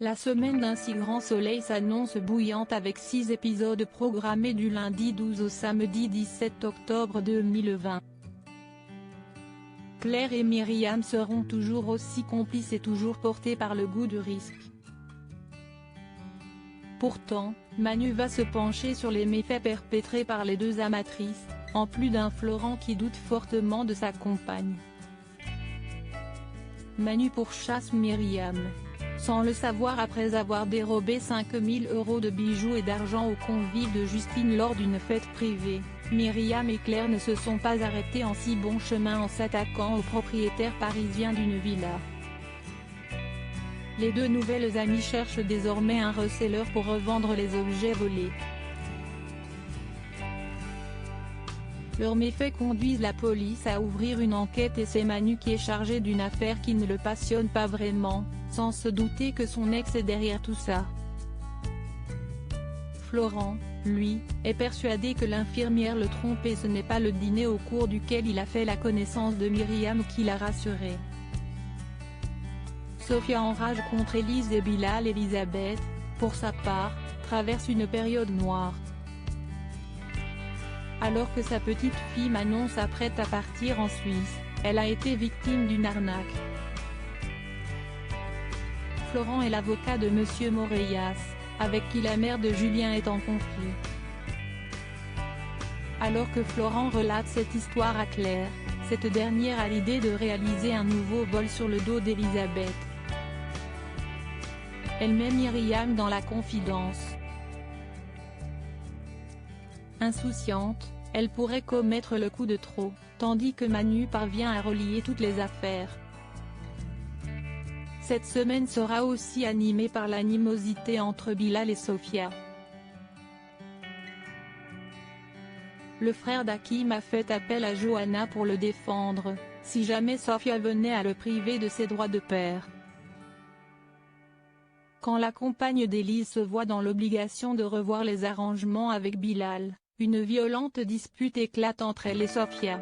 La semaine d'un si grand soleil s'annonce bouillante avec 6 épisodes programmés du lundi 12 au samedi 17 octobre 2020. Claire et Myriam seront toujours aussi complices et toujours portées par le goût du risque. Pourtant, Manu va se pencher sur les méfaits perpétrés par les deux amatrices, en plus d'un Florent qui doute fortement de sa compagne. Manu pourchasse Myriam. Sans le savoir, après avoir dérobé 5 000 € de bijoux et d'argent aux convives de Justine lors d'une fête privée, Myriam et Claire ne se sont pas arrêtées en si bon chemin en s'attaquant au propriétaire parisien d'une villa. Les deux nouvelles amies cherchent désormais un receleur pour revendre les objets volés. Leurs méfaits conduisent la police à ouvrir une enquête et c'est Manu qui est chargé d'une affaire qui ne le passionne pas vraiment, sans se douter que son ex est derrière tout ça. Florent, lui, est persuadé que l'infirmière le trompe et ce n'est pas le dîner au cours duquel il a fait la connaissance de Myriam qui l'a rassuré. Sofia enrage contre Élise et Bilal. Elisabeth, pour sa part, traverse une période noire. Alors que sa petite fille Manon s'apprête à partir en Suisse, elle a été victime d'une arnaque. Florent est l'avocat de Monsieur Moreias, avec qui la mère de Julien est en conflit. Alors que Florent relate cette histoire à Claire, cette dernière a l'idée de réaliser un nouveau vol sur le dos d'Elisabeth. Elle met Myriam dans la confidence. Insouciante, elle pourrait commettre le coup de trop, tandis que Manu parvient à relier toutes les affaires. Cette semaine sera aussi animée par l'animosité entre Bilal et Sofia. Le frère d'Hakim a fait appel à Johanna pour le défendre, si jamais Sofia venait à le priver de ses droits de père. Quand la compagne d'Élise se voit dans l'obligation de revoir les arrangements avec Bilal, une violente dispute éclate entre elle et Sofia.